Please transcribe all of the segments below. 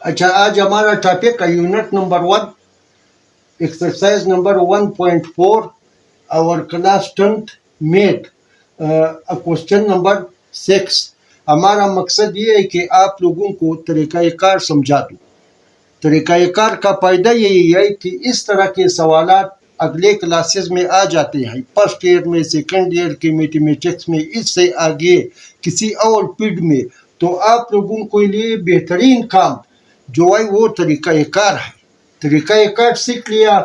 अच्छा, आज हमारा टॉपिक है यूनिट नंबर 1, एक्सरसाइज नंबर 1.4, और class 10th math, question number 6। हमारा मकसद ये है कि आप लोगों को तरीक़ाकार समझा दूँ। तरीक़ाकार का फ़ायदा यही है कि इस तरह के सवालात अगले क्लासेस में आ जाते हैं, फर्स्ट ईयर में, सेकंड ईयर के मैथमेटिक्स में, इससे आगे किसी और पीरियड में। तो आप लोगों के लिए बेहतरीन काम जो है वो तरीक़ाकार है। तरीक़ाकार सीख लिया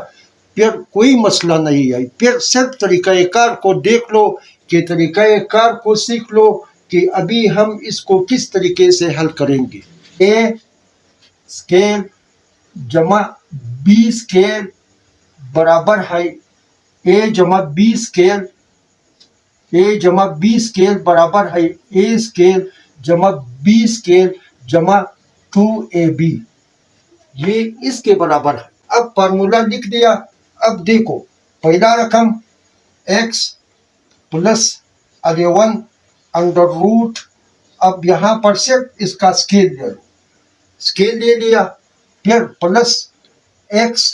फिर कोई मसला नहीं है, फिर सिर्फ तरीक़ाकार को देख लो कि तरीक़ाकार को सीख लो कि अभी हम इसको किस तरीके से हल करेंगे। ए स्केल जमा बी स्केल बराबर है ए जमा बी स्केल, ए जमा बी स्केल बराबर है ए स्केल जमा बी स्केल जमा 2ab, ये इसके बराबर है। अब फार्मूला लिख दिया। अब देखो, पहला रकम x प्लस 11 अंडर रूट, अब यहाँ पर सिर्फ इसका स्केल ले लो, स्केल ले लिया। फिर plus x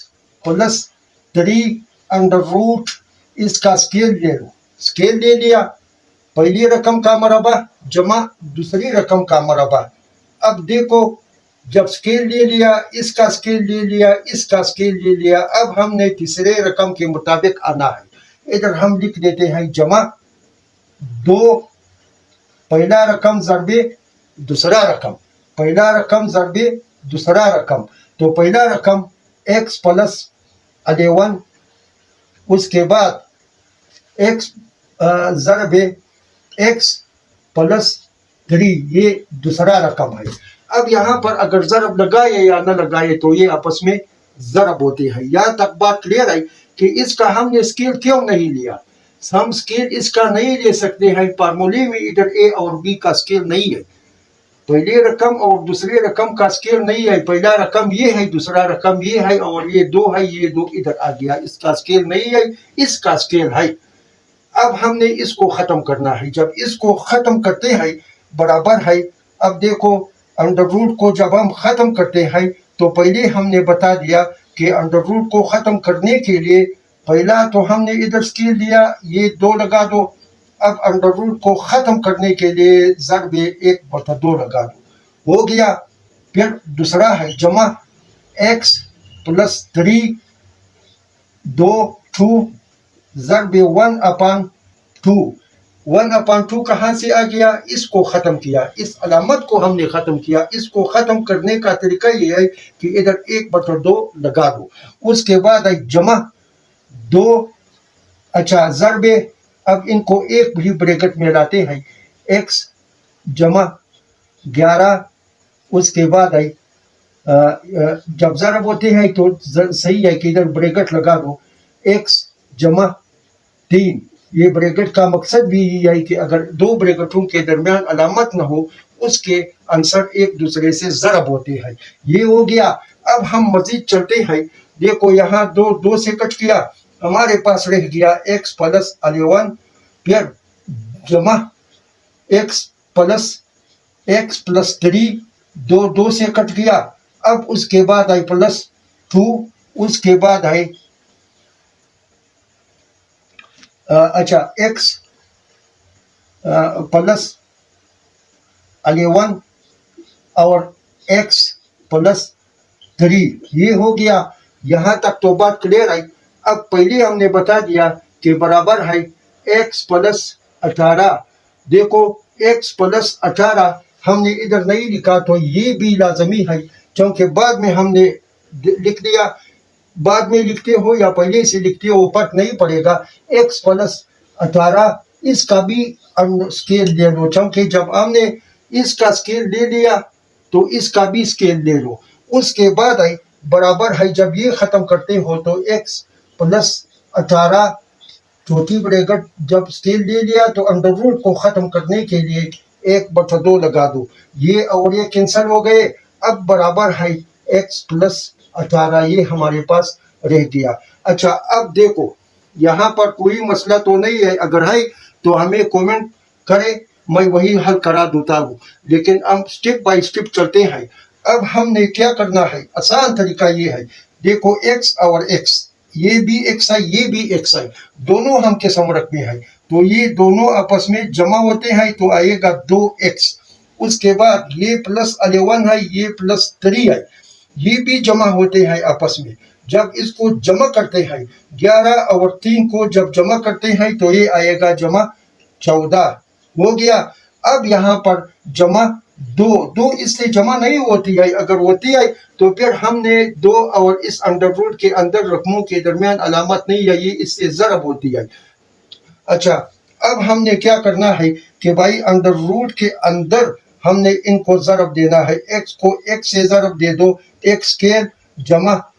plus 3 under root, इसका स्केल ले लो, स्केल ले लिया। पहली रकम का मरबा जमा दूसरी रकम का मरबा। अब देखो, जब स्केल ले लिया, इसका स्केल ले लिया, इसका स्केल ले लिया, अब हमने तीसरे रकम के मुताबिक आना है। इधर हम लिख देते हैं जमा 2, पहला रकम ज़रबे दूसरा रकम, पहला रकम ज़रबे दूसरा रकम। तो पहला रकम x प्लस 11, उसके बाद x ज़रबे x प्लस 3, ये दूसरा रकम है। अब यहाँ पर अगर ज़रब लगाए या न लगाए तो ये आपस में ज़रब होते हैं। यहाँ तक बात क्लियर है कि इसका हमने स्केल क्यों नहीं लिया। हम स्केल इसका नहीं ले सकते हैं, फार्मूले में इधर ए और बी का स्केल नहीं है। पहली रकम और दूसरी रकम का स्केल नहीं है। पहला रकम ये है, दूसरा रकम ये है, और ये 2 है, ये 2 इधर आ गया, इसका स्केल नहीं है, इसका स्केल है। अब हमने इसको ख़त्म करना है। जब इसको ख़त्म करते हैं बराबर है। अब देखो, अंडर रूट को जब हम ख़त्म करते हैं तो पहले हमने बता दिया कि अंडर रूट को ख़त्म करने के लिए पहला तो हमने इधर स्केल लिया, ये 2 लगा दो। अब अंडर रूट को ख़त्म करने के लिए ज़रबे 1/2 लगा दो, हो गया। फिर दूसरा है जमा x प्लस 3 2 ज़रबे 1/2। 1/2 कहाँ से आ गया? इसको ख़त्म किया, इस अलामत को हमने ख़त्म किया। इसको ख़त्म करने का तरीका ये है कि इधर 1/2 लगा दो, उसके बाद है जमा 2। अच्छा, ज़रबे, अब इनको एक भी ब्रैकेट में लाते हैं, x जमा 11, उसके बाद है जब ज़रब होते हैं तो सही है कि इधर ब्रैकेट लगा दो, x जमा 3। ये ब्रैकेट का मकसद भी यही है कि अगर 2 ब्रैकेटों के दरमियान अलामत न हो, उसके आंसर एक दूसरे से ज़रब होते हैं। ये हो गया। अब हम मजीद चलते हैं। देखो, यहाँ 2 से कट किया, हमारे पास रह गया x प्लस 11, फिर जमा x प्लस 3, 2 से कट गया। अब उसके बाद आई प्लस 2, उसके बाद आई अच्छा x प्लस 11 और x प्लस 3, ये हो गया। यहाँ तक तो बात क्लियर है। अब पहले हमने बता दिया कि बराबर है x प्लस 18। देखो, x प्लस 18 हमने इधर नहीं लिखा तो ये भी लाजमी है, क्योंकि बाद में हमने लिख दिया। बाद में लिखते हो या पहले से लिखते हो, फर्क नहीं पड़ेगा। x प्लस 18, इसका भी स्केल ले लो, क्योंकि जब हमने इसका स्केल ले लिया तो इसका भी स्केल ले लो। उसके बाद है बराबर है, जब ये ख़त्म करते हो तो x प्लस 18 चौथी ब्रैकेट, जब स्केल ले लिया तो अंडर रूट को ख़त्म करने के लिए 1/2 लगा दो, ये और ये कैंसिल हो गए। अब बराबर है x प्लस 18, ये हमारे पास रह गया। अच्छा, अब देखो, यहाँ पर कोई मसला तो नहीं है, अगर है तो हमें कमेंट करें, मैं वही हल करा देता हूँ। लेकिन हम स्टेप बाय स्टेप चलते हैं। अब हमने क्या करना है, आसान तरीका ये है, देखो x और x, ये भी x है ये भी x है, दोनों हम के समरक में है, तो ये दोनों आपस में जमा होते हैं तो आएगा 2x। उसके बाद ये प्लस 11 है ये प्लस 3 है, ये भी जमा होते हैं आपस में। जब इसको जमा करते हैं 11 और 3 को जब जमा करते हैं तो ये आएगा जमा 14 हो गया। अब यहाँ पर जमा 2 इससे जमा नहीं होती है, अगर होती है तो फिर हमने 2 और इस अंडर रूट के अंदर रकमों के दरमियान अलामत नहीं है, ये इससे ज़रब होती है। अच्छा, अब हमने क्या करना है कि भाई अंडर रूट के अंदर हमने इनको ज़रब देना है, x को x से ज़रब दे दो x स्क्वायर जमा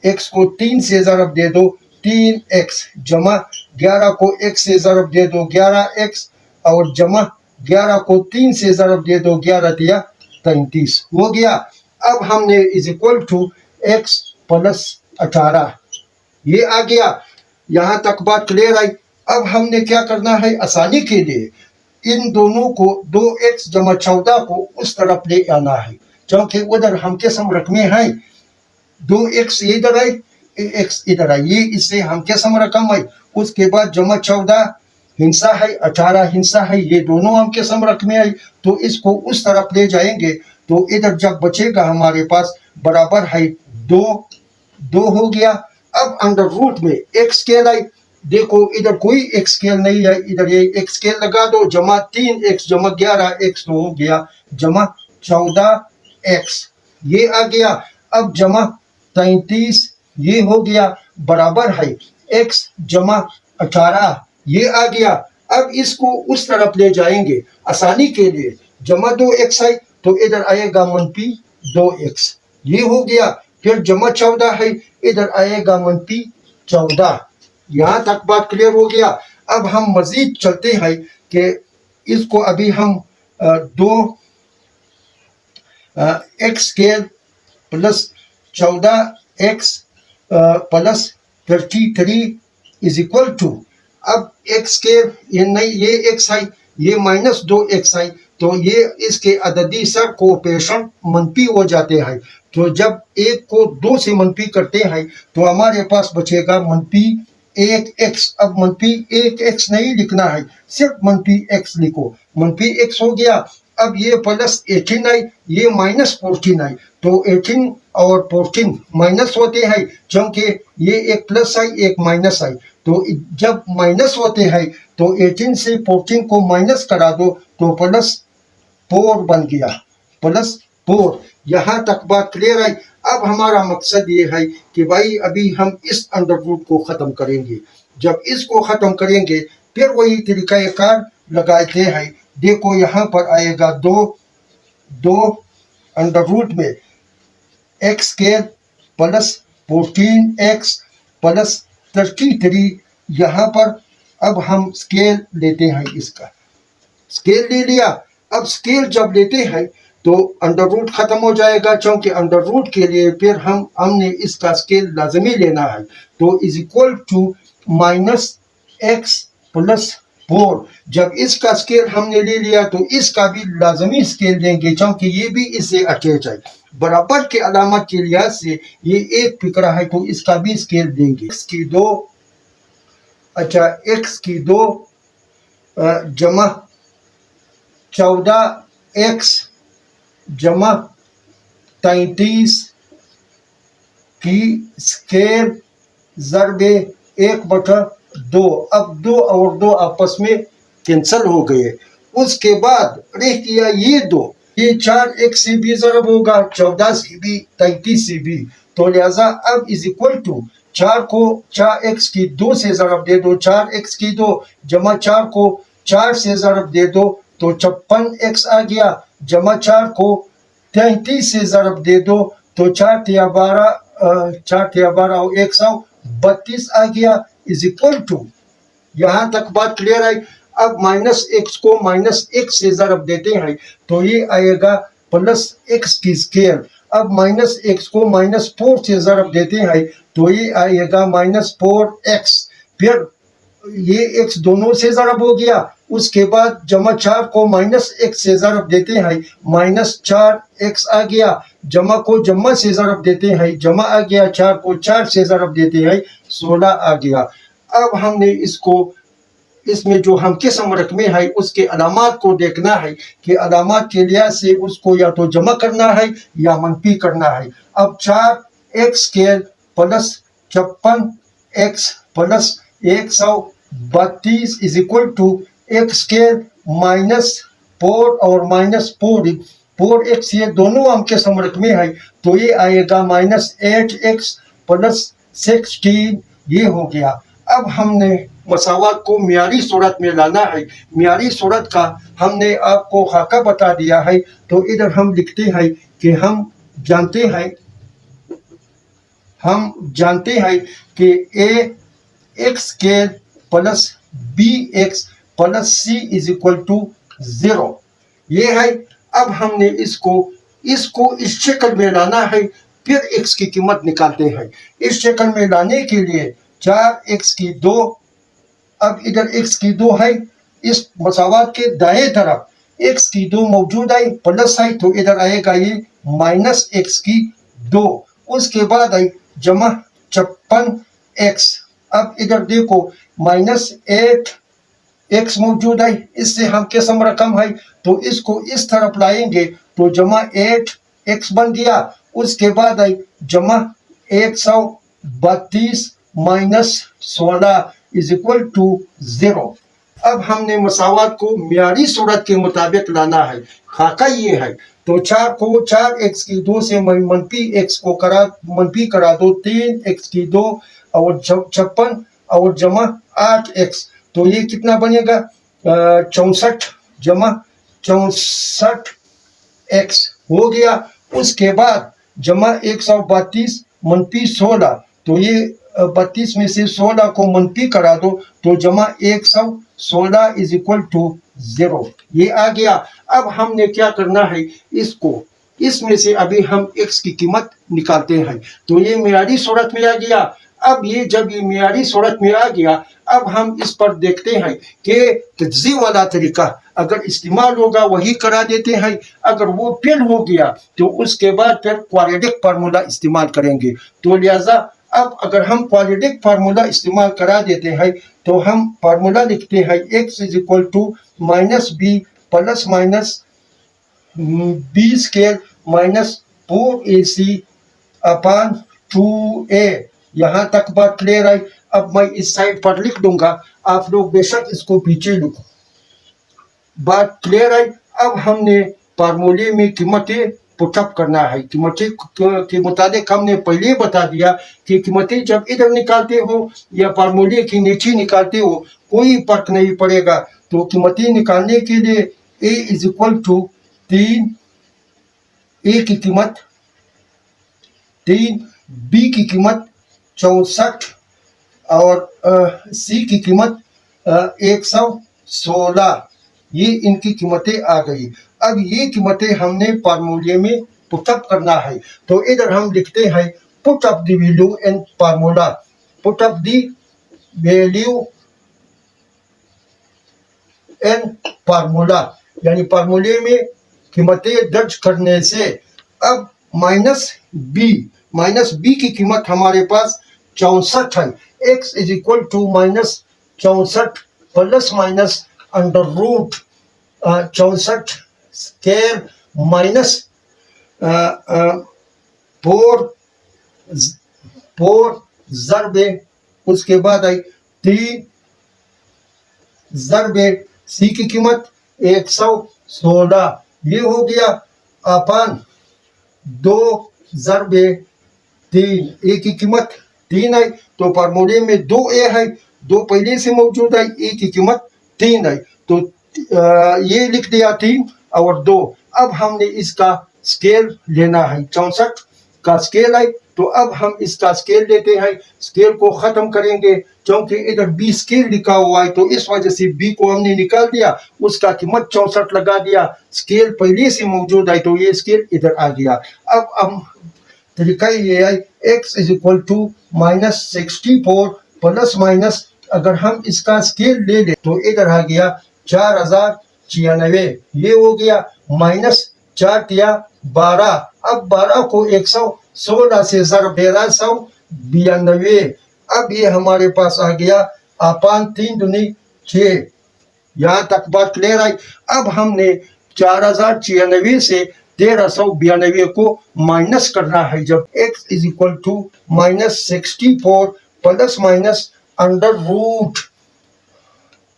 x को 3 से ज़रब दे दो 3x जमा 11 को x से ज़रब दे दो 11x और जमा 11 को 3 से ज़रब दे दो 11 दिया 33 हो गया। अब हमने is equal to x plus 18 ये आ गया। यहाँ तक बात क्लियर आई। अब हमने क्या करना है, आसानी के लिए इन दोनों को 2x जमा 14 को उस तरफ ले आना है, क्योंकि उधर हम के समरक में है, 2x इधर है x इधर है, ये इससे हम के समरकम है। उसके बाद जमा 14 हिंसा है 18 हिंसा है, ये दोनों हम के समरक में है, तो इसको उस तरफ ले जाएंगे तो इधर जब बचेगा हमारे पास बराबर है 2 हो गया। अब अंडर रूट में x स्केल आई, देखो इधर कोई x स्केल नहीं है, इधर ये x स्केल लगा दो जमा 3x जमा 11x तो हो गया जमा 14x ये आ गया। अब जमा 33 ये हो गया बराबर है x जमा 18 ये आ गया। अब इसको उस तरफ ले जाएंगे आसानी के लिए, जमा 2x है तो इधर आएगा मनफी 2x ये हो गया, फिर जमा 14 है इधर आएगा मनफी 14। यहाँ तक बात क्लियर हो गया। अब हम मजीद चलते हैं कि इसको अभी हम 2x square plus 14x plus 33 is equal to, अब x स्केल ये नहीं ये x है ये माइनस 2x है, तो ये इसके अददी सर कोऑपरेशन मनफी हो जाते हैं, तो जब एक को 2 से मनफी करते हैं तो हमारे पास बचेगा मनफी 1x। अब मनफी 1x नहीं लिखना है, सिर्फ मनफी x लिखो, मनफी x हो गया। अब ये प्लस 18 है ये माइनस 14 है, तो 18 और 14 माइनस होते हैं, क्योंकि ये एक प्लस है एक माइनस है, तो जब माइनस होते हैं तो 18 से 14 को माइनस करा दो तो प्लस 4 बन गया प्लस 4। यहाँ तक बात क्लियर है। अब हमारा मकसद ये है कि भाई अभी हम इस अंडर रूट को ख़त्म करेंगे, जब इसको ख़त्म करेंगे फिर वही तरीक़ाकार लगाते हैं। देखो यहाँ पर आएगा 2 अंडर रूट में x square plus 14x plus 33, यहाँ पर अब हम स्केल लेते हैं, इसका स्केल ले लिया। अब स्केल जब लेते हैं तो अंडर रूट खत्म हो जाएगा, क्योंकि अंडर रूट के लिए फिर हमने इसका स्केल लाजमी लेना है, तो is equal to minus x plus 4। जब इसका स्केल हमने ले लिया तो इसका भी लाजमी स्केल देंगे, क्योंकि ये भी इससे अटैच है, बराबर के अलामत के लिहाज से ये एक फिक्रा है, तो इसका भी स्केल देंगे। x की 2 अच्छा x की 2 जमा 14x जमा 33 की स्केल ज़रबे 1/2। अब 2 और 2 आपस में कैंसल हो गए। उसके बाद रह गया ये 2, ये 4x से भी ज़रब होगा 14 से भी 33 से भी, तो लिहाजा अब इज इक्वल टू 4 को 4x की 2 से ज़रब दे दो, 4x की 2 जमा 4 को 4 से ज़रब दे दो तो 56x आ गया, जमा 4 को 33 से ज़रब दे दो तो 4 तिया 12 और 132 आ गया इज इक्वल टू। यहाँ तक बात क्लियर है। अब माइनस x को माइनस x से ज़रब देते हैं तो ये आएगा प्लस x की स्केल। अब माइनस x को माइनस 4 से ज़रब देते हैं तो ये आएगा माइनस 4x, फिर ये x दोनों से ज़रब हो गया उसके बाद जमा 4 को माइनस एक्स से ज़रब देते हैं, माइनस 4x आ गया। जमा को जमा से ज़रब देते हैं, जमा आ गया। 4 को 4 से ज़रब देते हैं, 16 आ गया। अब हमने इसको इसमें जो हम किस्म रकमे है उसके अलामात को देखना है कि अलामात के लिहाज से उसको या तो जमा करना है या मनफी करना है। अब 4x square plus 56x plus 132 is equal to x square minus 4 और माइनस 4x, ये दोनों हम किस्म रकमे है तो ये आएगा माइनस 8x प्लस 16, ये हो गया। अब हमने मसावत को मियारी सूरत में लाना है। मियारी सूरत का हमने आपको खाका बता दिया है, तो इधर हम लिखते हैं कि हम जानते हैं कि a x square plus b x plus c is equal to 0, ये है। अब हमने इसको इस शक्ल में लाना है, फिर x की कीमत निकालते हैं। इस शक्ल में लाने के लिए 4x की 2, अब इधर x की 2 है, इस मसावत के दाएं तरफ x की 2 मौजूद है, प्लस है, तो इधर आएगा ये माइनस x की 2। उसके बाद है जमा 56x। अब इधर देखो माइनस 8x मौजूद है, इससे हम किस्म रकम है तो इसको इस तरफ लाएंगे तो जमा 8x बन गया। उसके बाद है जमा 132 माइनस 16 इज इक्वल टू 0। अब हमने मसावत को मियारी सूरत के मुताबिक लाना है। खाका ये है, तो 4 को 4x की 2 से मनफी x को मनफी करा दो, 3x की 2 और 56 और जमा 8x, तो ये कितना बनेगा 64 जमा 64x हो गया। उसके बाद जमा 132 मनफी 16, तो ये 32 में से 16 को मनफी करा दो तो जमा 116 इज इक्वल टू 0, ये आ गया। अब हमने क्या करना है, इसमें से अभी हम x की कीमत निकालते हैं, तो ये मियारी सूरत में आ गया। अब ये जब ये मियारी सूरत में आ गया, अब हम इस पर देखते हैं कि तज्ज़ी वाला तरीका अगर इस्तेमाल होगा वही करा देते हैं, अगर वो फेल हो गया तो उसके बाद फिर क्वाड्रेटिक फार्मूला इस्तेमाल करेंगे। तो लिहाजा अब अगर हम क्वाड्रेटिक फार्मूला इस्तेमाल करा देते हैं तो हम फार्मूला लिखते हैं x is equal to minus b plus minus b square minus 4ac upon 2a। यहाँ तक बात क्लियर है। अब मैं इस साइड पर लिख दूंगा, आप लोग बेशक इसको पीछे लिखो, बात क्लियर है। अब हमने फार्मूले में कीमतें पुटअप करना है। कीमतें के मुताबिक हमने पहले बता दिया कि कीमतें जब इधर निकालते हो या फार्मूले के नीचे निकालते हो कोई फर्क नहीं पड़ेगा। तो कीमतें निकालने के लिए a is equal to 3, a की कीमत 3, b की कीमत 64 और c की कीमत 116, ये इनकी कीमतें आ गई। अब ये कीमतें हमने फार्मूले में पुटअप करना है, तो इधर हम लिखते हैं put up the value in formula, put up the value in formula, यानी फार्मूले में कीमतें दर्ज करने से। अब माइनस बी की कीमत हमारे पास 64 है, x is equal to minus 64 plus minus under root 64 square minus 4 ज़रबे, उसके बाद आई 3 ज़रबे सी की कीमत 116, ये हो गया अपान 2 ज़रबे 3, ए की कीमत 3 है, तो फार्मूले में 2a है, 2 पहले से मौजूद है, ए की कीमत 3 है, तो ये लिख दिया 3 और 2। अब हमने इसका स्केल लेना है, 64 का स्केल है, तो अब हम इसका स्केल लेते हैं, स्केल को ख़त्म करेंगे क्योंकि इधर बी स्केल लिखा हुआ है, तो इस वजह से बी को हमने निकाल दिया, उसका कीमत 64 लगा दिया, स्केल पहले से मौजूद है तो ये स्केल इधर आ गया। अब हम तरीका ये है x is equal to minus 64 plus minus, अगर हम इसका स्केल ले लें तो इधर आ गया 4096 ये हो गया, माइनस 4 तिया 12। अब 12 को 116 से ज़रब 1392। अब ये हमारे पास आ गया अपान 3 दूनी 6। यहाँ तक बात क्लियर आई। अब हमने 4096 से 1392 को माइनस करना है। जब x is equal to -64 plus minus under root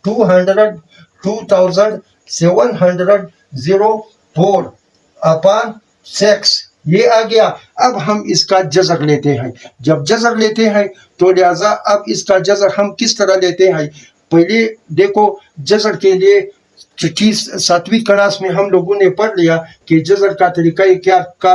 2704 upon 6 ये आ गया। अब हम इसका जज़र लेते हैं। जब जज़र लेते हैं तो लिहाजा अब इसका जज़र हम किस तरह लेते हैं, पहले देखो जज़र के लिए चिट्ठी 7वीं क्लास में हम लोगों ने पढ़ लिया कि जज़र का तरीका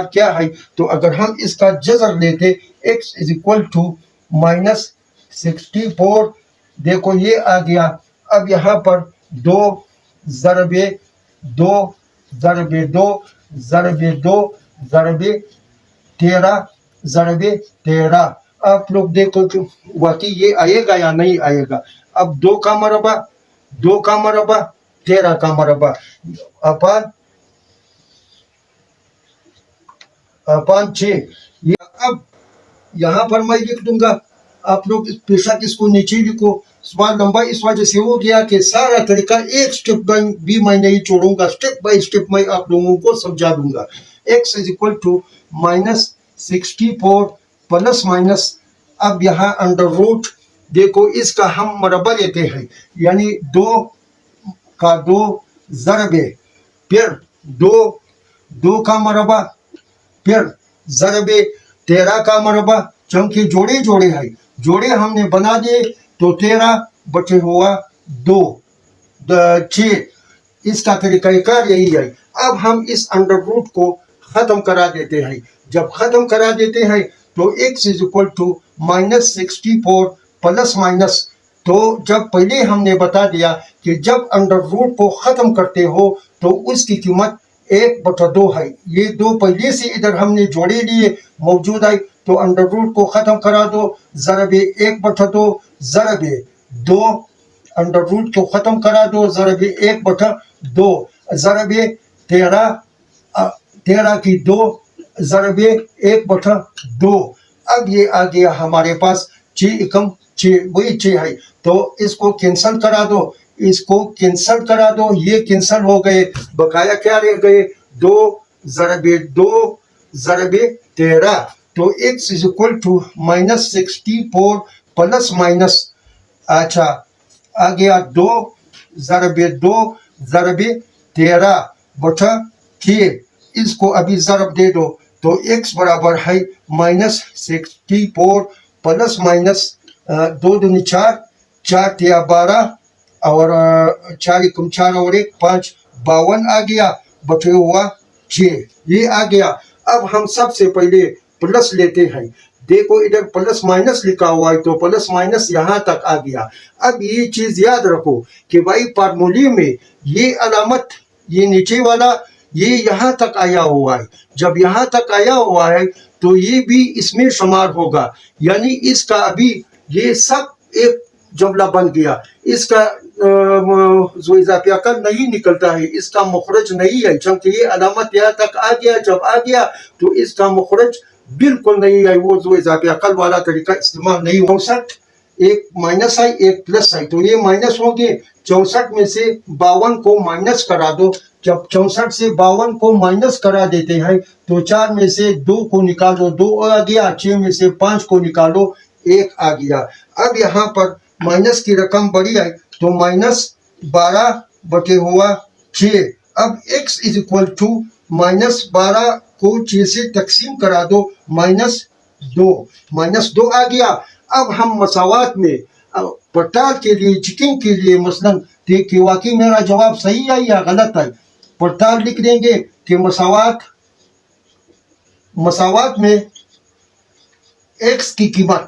क्या है। तो अगर हम इसका जज़र लेते x इज इक्वल टू -64, देखो ये आ गया। अब यहाँ पर 2 ज़रबे 2 ज़रबे 2 ज़रबे 2 ज़रबे 13 ज़रबे 13। आप लोग देखो कि वाकई ये आएगा या नहीं आएगा। अब 2 का मरबा 2 का मरबा 13 का मरबा अपान 6। अब यहाँ पर मैं लिख दूंगा, आप लोग बेशक इसको नीचे लिखो। सवाल लंबा इस वजह से हो गया कि सारा तरीका एक स्टेप भी मैं नहीं छोड़ूंगा, स्टेप बाय स्टेप मैं आप लोगों को समझा दूंगा। x is equal to -64 plus minus, अब यहाँ अंडर रूट, देखो इसका हम मरबा लेते हैं, यानी 2 का 2 ज़रबे, फिर 2 का मरबा, फिर ज़रबे 13 का मरबा, चूंकि जोड़े जोड़े है, जोड़े हमने बना दिए तो 13 बचे हुआ 2 6। इसका तरीकाकार यही है। अब हम इस अंडर रूट को खत्म करा देते हैं। जब खत्म करा देते हैं तो x is equal to -64 plus minus, तो जब पहले हमने बता दिया कि जब अंडर रूट को खत्म करते हो तो उसकी कीमत 1/2 है। ये 2 पहले से इधर हमने जोड़े लिए मौजूद है, तो अंडर रूट को खत्म करा दो, ज़रबे 1/2 ज़रबे 2, अंडर रूट को खत्म करा दो, ज़रबे 1/2 ज़रबे 13 की 2 ज़रबे 1/2। अब ये आ गया हमारे पास 6 एकम 6, वही 6 है। तो इसको कैंसिल करा दो, इसको कैंसिल करा दो, ये कैंसिल हो गए, बकाया क्या रह गए 2 ज़रबे 2 ज़रबे 13। तो x is equal to -64 plus minus, अच्छा आ गया 2 ज़रबे 2 ज़रबे 13 बटा 6। इसको अभी ज़रब दे दो तो x बराबर है -64 प्लस माइनस 2 दूनी 4, 4 तिया 12 और 4 एकम 4 और 1 5, 52 आ गया, बचे हुआ 6 ये आ गया। अब हम सबसे पहले प्लस लेते हैं। देखो इधर प्लस माइनस लिखा हुआ है, तो प्लस माइनस यहाँ तक आ गया। अब ये चीज याद रखो कि भाई फार्मूले में ये अलामत, ये नीचे वाला ये यहाँ तक आया हुआ है। जब यहाँ तक आया हुआ है तो ये भी इसमें शुमार होगा, यानी इसका अभी ये सब एक जुमला बन गया। इसका जो इजाफी अकल नहीं निकलता है, इसका मुखरज नहीं है, क्योंकि ये अलामत यहाँ तक आ गया। जब आ गया तो इसका मुखरज बिल्कुल नहीं है, वो जो इजाफी अकल वाला तरीका इस्तेमाल नहीं हो। 64 एक माइनस है एक प्लस है, तो ये माइनस हो गए। 64 में से 52 को माइनस करा दो। जब 64 से 52 को माइनस करा देते हैं तो 4 में से 2 को निकालो, 2 आ गया। 6 में से 5 को निकालो, 1 आ गया। अब यहाँ पर माइनस की रकम बड़ी है तो -12 बटे हुआ 6। अब x इज इक्वल टू -12 को 6 से तकसीम करा दो, -2 आ गया। अब हम मसावात में पड़ताल के लिए, चेकिंग के लिए मसलन कि वाकई मेरा जवाब सही है या गलत है, पड़ताल लिख देंगे कि मसावात में x की कीमत,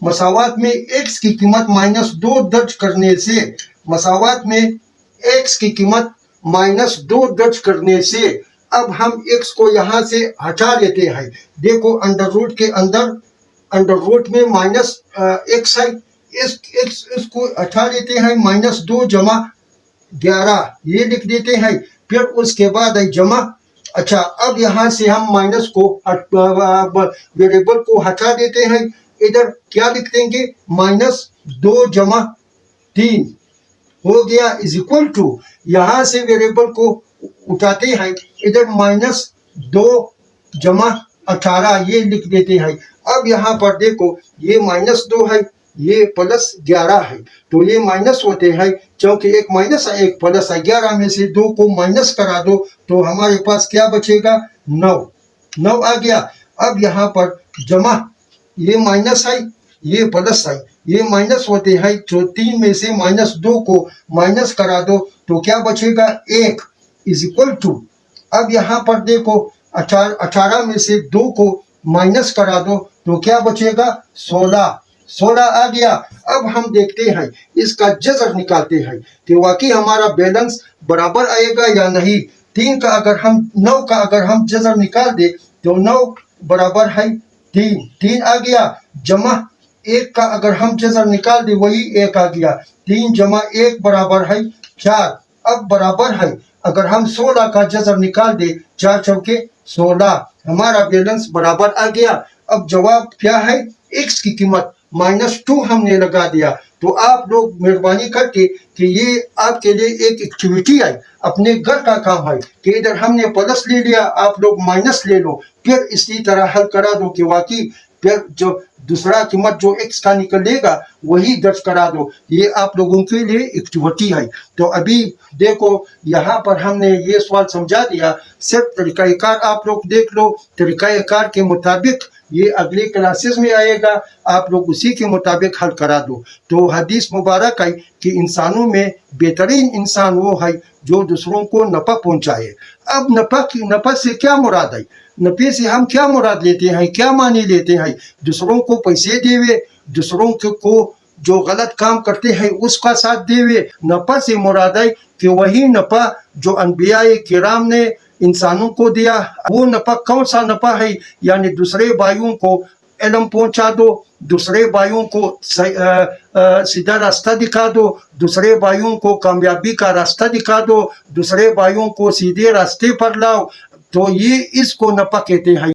मसावात में x की कीमत -2 दर्ज करने से, मसावात में x की कीमत -2 दर्ज करने से अब हम x को यहाँ से हटा लेते हैं। देखो अंडर रूट के अंदर, अंडर रूट में -x है, इसको हटा लेते हैं, -2 जमा 11 ये लिख देते हैं। फिर उसके बाद है जमा। अच्छा, अब यहाँ से हम माइनस को वेरिएबल को हटा देते हैं। इधर क्या लिख देंगे, -2 जमा 3 हो गया इज इक्वल टू, यहाँ से वेरिएबल को उठाते हैं, इधर -2 जमा 18 ये लिख देते हैं। अब यहाँ पर देखो ये -2 है, ये +11 है, तो ये माइनस होते हैं, क्योंकि एक माइनस है एक प्लस है। 11 में से 2 को माइनस करा दो तो हमारे पास क्या बचेगा, 9 आ गया। अब यहाँ पर जमा, ये माइनस है ये प्लस है, ये माइनस होते हैं, तो 3 में से -2 को माइनस करा दो तो क्या बचेगा, 1 इज इक्वल टू। अब यहाँ पर देखो 18 में से 2 को माइनस करा दो तो क्या बचेगा, 16 आ गया। अब हम देखते हैं इसका जज़र निकालते हैं कि वाकई हमारा बैलेंस बराबर आएगा या नहीं। 9 का अगर हम जज़र निकाल दे तो 9 बराबर है 3 आ गया। जमा 1 का अगर हम जज़र निकाल दे वही 1 आ गया। 3 जमा 1 बराबर है 4। अब बराबर है, अगर हम 16 का जज़र निकाल दे, 4 चौके 16, हमारा बैलेंस बराबर आ गया। अब जवाब क्या है, x की कीमत -2 हमने लगा दिया। तो आप लोग मेहरबानी करके कि ये आपके लिए एक एक्टिविटी है, अपने घर का काम है कि इधर हमने प्लस ले लिया, आप लोग माइनस ले लो, फिर इसी तरह हल करा दो कि वाकई फिर जो दूसरा कीमत जो x का निकलेगा वही दर्ज करा दो। ये आप लोगों के लिए एक्टिविटी है। तो अभी देखो यहाँ पर हमने ये सवाल समझा दिया, सिर्फ तरीकाकार आप लोग देख लो, तरीकाकार के मुताबिक ये अगले क्लासेस में आएगा, आप लोग उसी के मुताबिक हल करा दो। तो हदीस मुबारक है कि इंसानों में बेहतरीन इंसान वो है जो दूसरों को नफ़ा पहुंचाए। अब नफ़ा से क्या मुराद है, नफ़े से हम क्या मुराद लेते हैं, क्या मानी लेते हैं, दूसरों को पैसे देवे, दूसरों को जो गलत काम करते हैं उसका साथ देवे। नफ़ा से मुराद है कि वही नफ़ा जो अनबियाए किराम ने इंसानों को दिया। वो नफ़ा कौन सा नफ़ा है, यानी दूसरे भाइयों को इल्म पहुंचा दो, दूसरे भाइयों को सीधा रास्ता दिखा दो, दूसरे भाइयों को कामयाबी का रास्ता दिखा दो, दूसरे भाइयों को सीधे रास्ते पर लाओ, तो ये इसको नफ़ा कहते हैं।